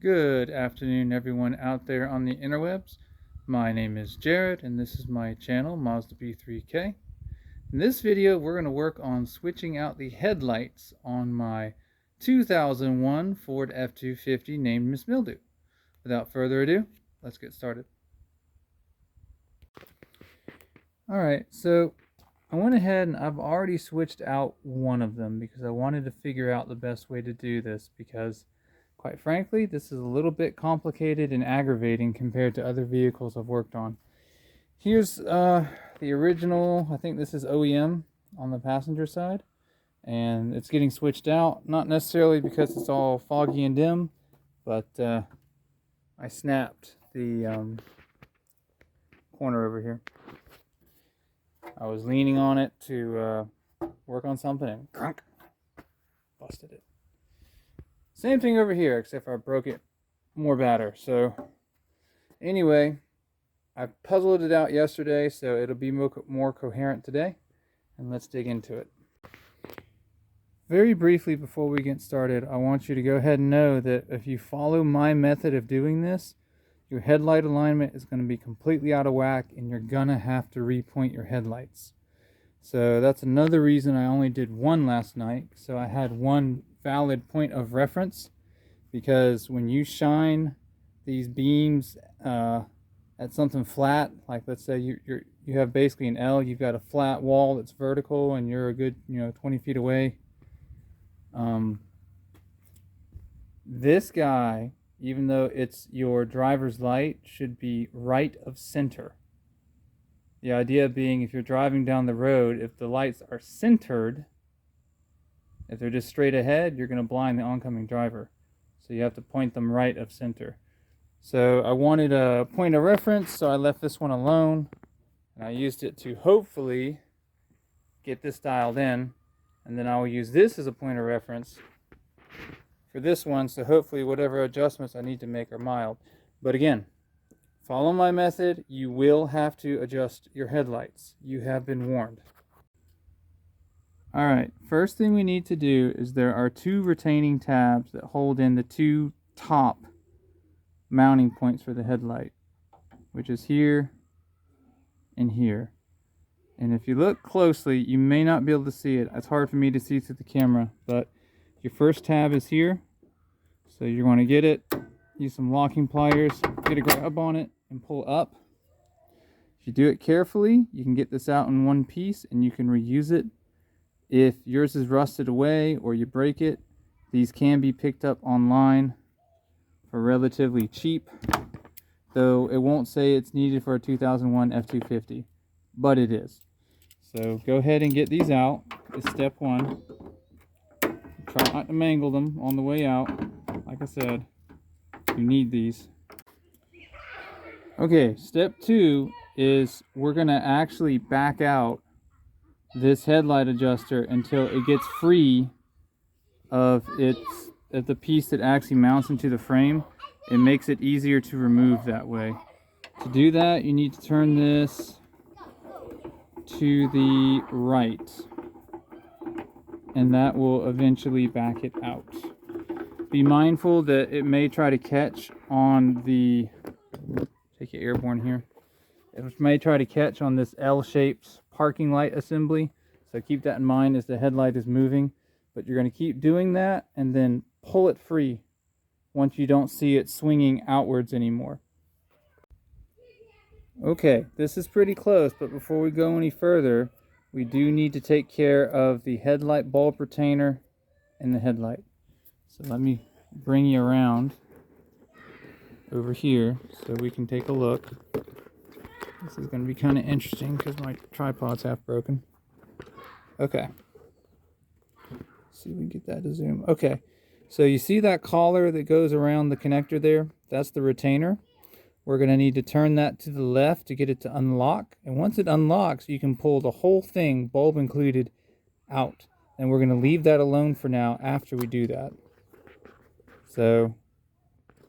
Good afternoon, everyone out there on the interwebs. My name is Jared, and this is my channel, Mazda B3K. In this video, we're going to work on switching out the headlights on my 2001 Ford F250 named Miss Mildew. Without further ado, let's get started. Alright, so I went ahead and I've already switched out one of them because I wanted to figure out the best way to do this because quite frankly, this is a little bit complicated and aggravating compared to other vehicles I've worked on. Here's the original, I think this is OEM on the passenger side, and it's getting switched out, not necessarily because it's all foggy and dim, but I snapped the corner over here. I was leaning on it to work on something and crunk, busted it. Same thing over here, except for I broke it more badder. So anyway, I puzzled it out yesterday, so it'll be more coherent today. And let's dig into it. Very briefly before we get started, I want you to go ahead and know that if you follow my method of doing this, your headlight alignment is going to be completely out of whack and you're going to have to repoint your headlights. So that's another reason I only did one last night. So I had one valid point of reference, because when you shine these beams at something flat, like let's say you have basically an L, you've got a flat wall that's vertical and you're a good 20 feet away. This guy, even though it's your driver's light, should be right of center. The idea being, if you're driving down the road, if the lights are centered, if they're just straight ahead, you're going to blind the oncoming driver. So you have to point them right of center. So I wanted a point of reference, so I left this one alone. And I used it to hopefully get this dialed in. And then I will use this as a point of reference for this one, so hopefully whatever adjustments I need to make are mild. But again, follow my method. You will have to adjust your headlights. You have been warned. Alright, first thing we need to do is there are two retaining tabs that hold in the two top mounting points for the headlight, which is here and here. And if you look closely, you may not be able to see it. It's hard for me to see through the camera, but your first tab is here. So you're going to get it, use some locking pliers, get a grab on it, and pull up. If you do it carefully, you can get this out in one piece and you can reuse it. If yours is rusted away or you break it, these can be picked up online for relatively cheap, though it won't say it's needed for a 2001 F250, but it is. So go ahead and get these out. It's step one. Try not to mangle them on the way out. Like I said, you need these. Okay, step two is we're going to actually back out this headlight adjuster until it gets free of the piece that actually mounts into the frame. It makes it easier to remove that way. To do that, you need to turn this to the right, and that will eventually back it out. Be mindful that it may try to catch on the, take it airborne here, it may try to catch on this L-shaped parking light assembly, so keep that in mind as the headlight is moving. But you're going to keep doing that and then pull it free once you don't see it swinging outwards anymore. Okay, this is pretty close, but before we go any further, we do need to take care of the headlight bulb retainer and the headlight. So let me bring you around over here so we can take a look. This is going to be kind of interesting because my tripod's half broken. Okay. Let's see if we can get that to zoom. Okay. So you see that collar that goes around the connector there? That's the retainer. We're going to need to turn that to the left to get it to unlock. And once it unlocks, you can pull the whole thing, bulb included, out. And we're going to leave that alone for now after we do that. So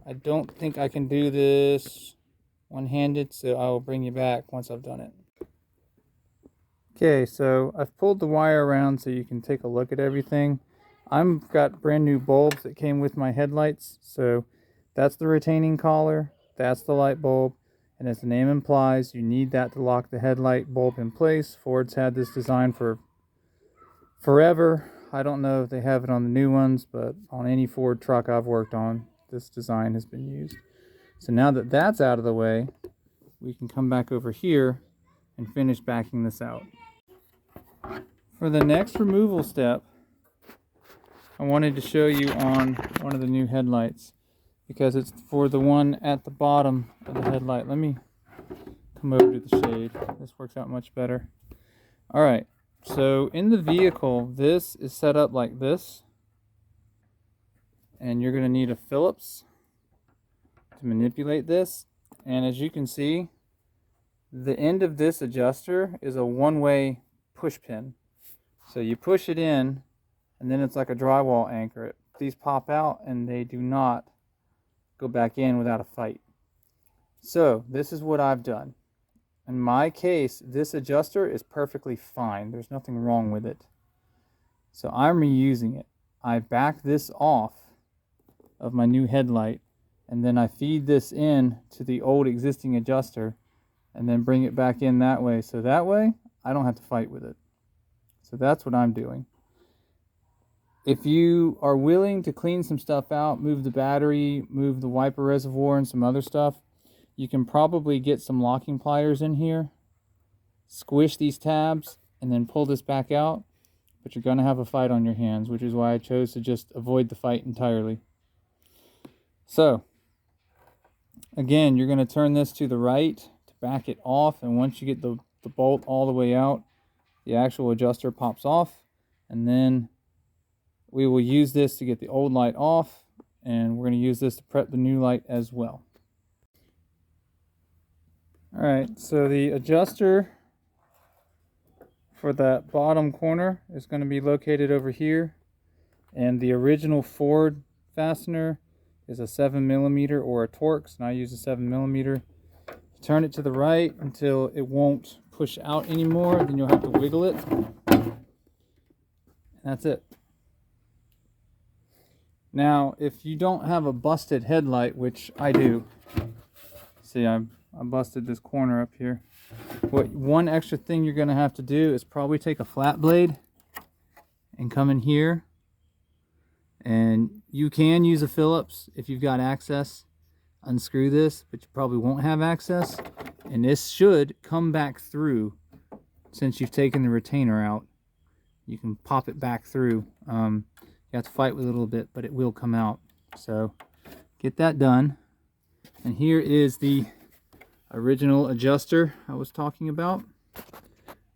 I don't think I can do this one-handed, so I will bring you back once I've done it. Okay, so I've pulled the wire around so you can take a look at everything. I've got brand new bulbs that came with my headlights, so That's the retaining collar, that's the light bulb, and as the name implies, you need that to lock the headlight bulb in place. Ford's had this design for forever. I don't know if they have it on the new ones, but on any Ford truck I've worked on, this design has been used. So now that that's out of the way, we can come back over here and finish backing this out. For the next removal step, I wanted to show you on one of the new headlights, because it's for the one at the bottom of the headlight. Let me come over to the shade. This works out much better. All right, so in the vehicle, this is set up like this, and you're going to need a Phillips to manipulate this. And as you can see, the end of this adjuster is a one-way push pin. So you push it in, and then it's like a drywall anchor. These pop out, and they do not go back in without a fight. So this is what I've done. In my case, this adjuster is perfectly fine. There's nothing wrong with it. So I'm reusing it. I back this off of my new headlight, and then I feed this in to the old existing adjuster, and then bring it back in that way. So that way, I don't have to fight with it. So that's what I'm doing. If you are willing to clean some stuff out, move the battery, move the wiper reservoir and some other stuff, you can probably get some locking pliers in here, squish these tabs, and then pull this back out. But you're going to have a fight on your hands, which is why I chose to just avoid the fight entirely. So, again, you're going to turn this to the right to back it off, and once you get the bolt all the way out, the actual adjuster pops off, and then we will use this to get the old light off, and we're going to use this to prep the new light as well. Alright, so the adjuster for that bottom corner is going to be located over here, and the original Ford fastener is a 7mm or a Torx, and I use a 7mm. Turn it to the right until it won't push out anymore, then you'll have to wiggle it. And that's it. Now, if you don't have a busted headlight, which I do, see I busted this corner up here. One extra thing you're going to have to do is probably take a flat blade and come in here, and you can use a Phillips if you've got access. Unscrew this, but you probably won't have access, and this should come back through. Since you've taken the retainer out, you can pop it back through. You have to fight with it a little bit, but it will come out. So get that done. And here is the original adjuster I was talking about.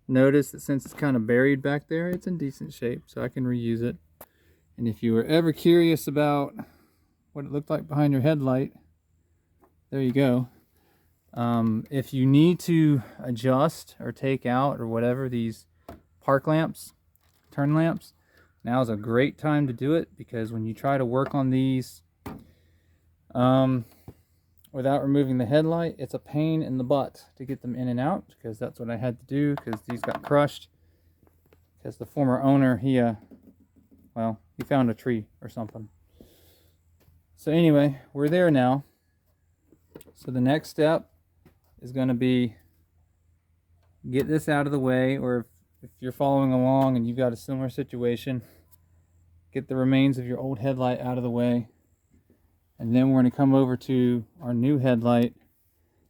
Notice that since it's kind of buried back there, it's in decent shape, so I can reuse it. And if you were ever curious about what it looked like behind your headlight, there you go. If you need to adjust or take out or whatever these park lamps, turn lamps, now is a great time to do it, because when you try to work on these without removing the headlight, it's a pain in the butt to get them in and out, because that's what I had to do, because these got crushed. Because the former owner, he found a tree or something. So anyway, we're there now. So the next step is going to be get this out of the way, or if you're following along and you've got a similar situation, get the remains of your old headlight out of the way. And then we're going to come over to our new headlight,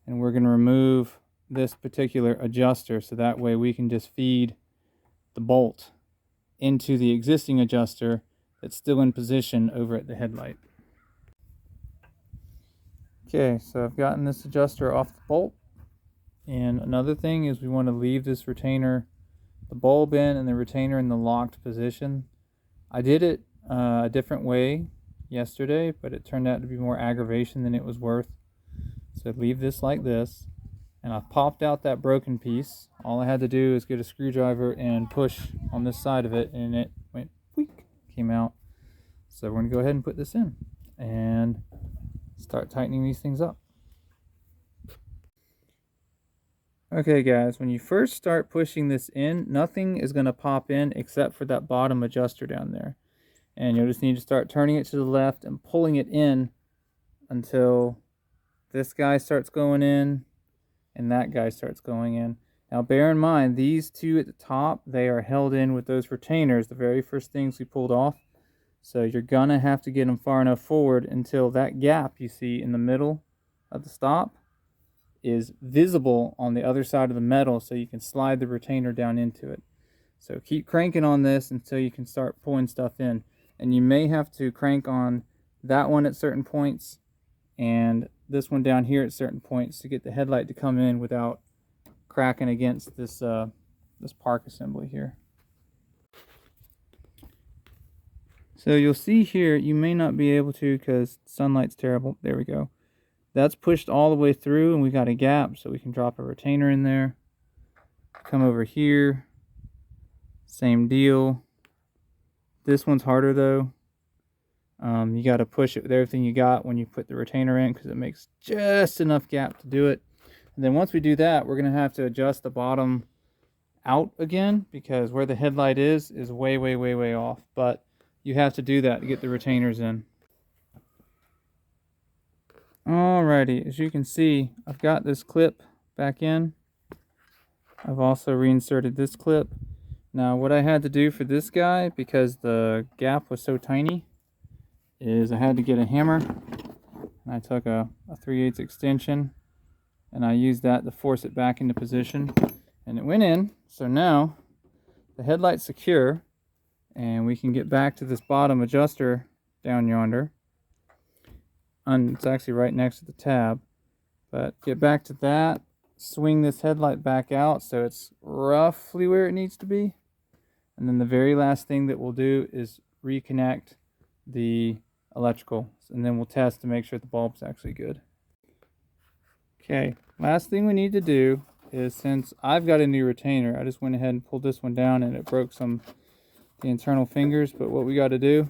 and we're going to remove this particular adjuster, so that way we can just feed the bolt into the existing adjuster that's still in position over at the headlight. Okay, so I've gotten this adjuster off the bolt, and another thing is we want to leave this retainer, the bulb in and the retainer in the locked position. I did it a different way yesterday, but it turned out to be more aggravation than it was worth. So leave this like this, and I popped out that broken piece. All I had to do is get a screwdriver and push on this side of it, and it went wheek, came out. So we're going to go ahead and put this in and start tightening these things up. Okay guys, when you first start pushing this in, nothing is going to pop in except for that bottom adjuster down there. And you'll just need to start turning it to the left and pulling it in until this guy starts going in and that guy starts going in. Now bear in mind, these two at the top, they are held in with those retainers, the very first things we pulled off. So you're gonna have to get them far enough forward until that gap you see in the middle of the stop is visible on the other side of the metal, so you can slide the retainer down into it. So keep cranking on this until you can start pulling stuff in. And you may have to crank on that one at certain points and this one down here at certain points to get the headlight to come in without cracking against this this park assembly here. So you'll see here, you may not be able to because sunlight's terrible. There we go. That's pushed all the way through and we got a gap, so we can drop a retainer in there. Come over here, same deal. This one's harder though. You got to push it with everything you got when you put the retainer in because it makes just enough gap to do it. And then once we do that, we're going to have to adjust the bottom out again because where the headlight is way, way, way, way off. But you have to do that to get the retainers in. Alrighty, as you can see, I've got this clip back in. I've also reinserted this clip. Now what I had to do for this guy, because the gap was so tiny, is I had to get a hammer. And I took a 3/8 extension and I used that to force it back into position. And it went in, so now the headlight's secure and we can get back to this bottom adjuster down yonder. And it's actually right next to the tab. But get back to that, swing this headlight back out so it's roughly where it needs to be. And then the very last thing that we'll do is reconnect the electrical. And then we'll test to make sure the bulb's actually good. Okay, last thing we need to do is, since I've got a new retainer, I just went ahead and pulled this one down and it broke the internal fingers. But what we got to do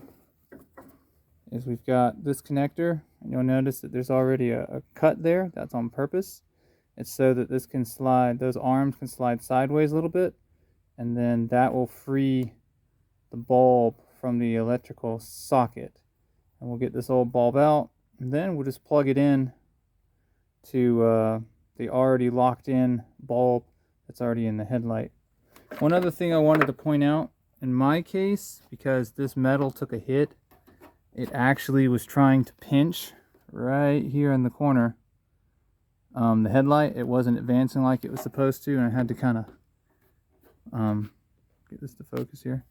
is we've got this connector, and you'll notice that there's already a cut there. That's on purpose. It's so that this can slide, those arms can slide sideways a little bit, and then that will free the bulb from the electrical socket. And we'll get this old bulb out, and then we'll just plug it in to the already locked in bulb that's already in the headlight. One other thing I wanted to point out, in my case, because this metal took a hit, it actually was trying to pinch right here in the corner. The headlight, it wasn't advancing like it was supposed to, and I had to kind of get this to focus here.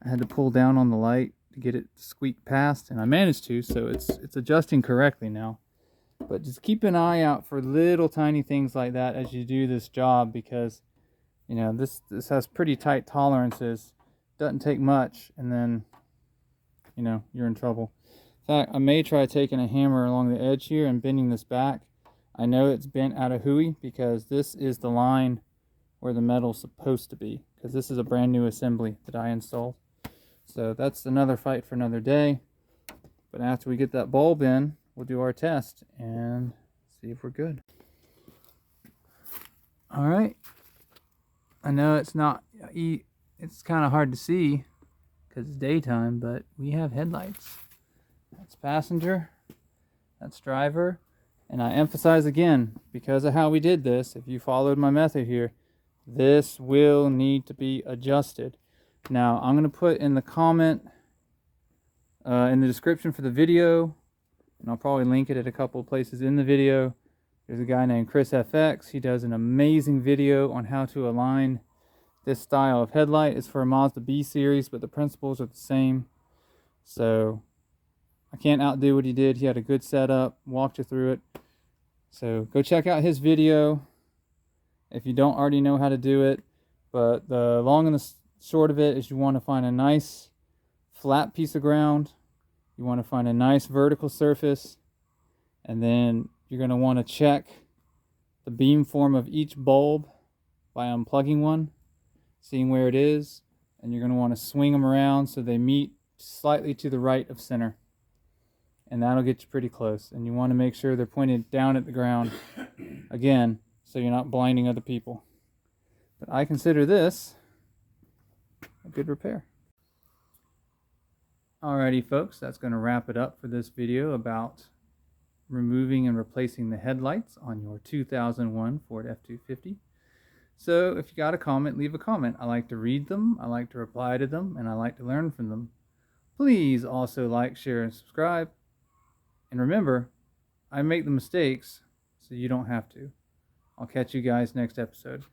I had to pull down on the light to get it to squeak past, and I managed to, so it's adjusting correctly now. But just keep an eye out for little tiny things like that as you do this job, because you know this has pretty tight tolerances. Doesn't take much, and then you know you're in trouble. In fact, I may try taking a hammer along the edge here and bending this back. I know it's bent out of hooey because this is the line where the metal's supposed to be, because this is a brand new assembly that I installed. So that's another fight for another day. But after we get that bulb in, we'll do our test and see if we're good. All right. I know it's kind of hard to see because it's daytime, but we have headlights. That's passenger, that's driver. And I emphasize again, because of how we did this, if you followed my method here, this will need to be adjusted. Now, I'm going to put in the comment, in the description for the video, and I'll probably link it at a couple of places in the video. There's a guy named ChrisFX. He does an amazing video on how to align this style of headlight. It's for a Mazda B series, but the principles are the same. So I can't outdo what he did. He had a good setup, walked you through it. So go check out his video if you don't already know how to do it. But the long and the short of it is, you want to find a nice flat piece of ground. You want to find a nice vertical surface. And then you're going to want to check the beam form of each bulb by unplugging one, seeing where it is. And you're going to want to swing them around so they meet slightly to the right of center. And that'll get you pretty close. And you want to make sure they're pointed down at the ground, again, so you're not blinding other people. But I consider this a good repair. Alrighty folks, that's going to wrap it up for this video about removing and replacing the headlights on your 2001 Ford F250. So if you got a comment, leave a comment. I like to read them, I like to reply to them, and I like to learn from them. Please also like, share, and subscribe. And remember, I make the mistakes so you don't have to. I'll catch you guys next episode.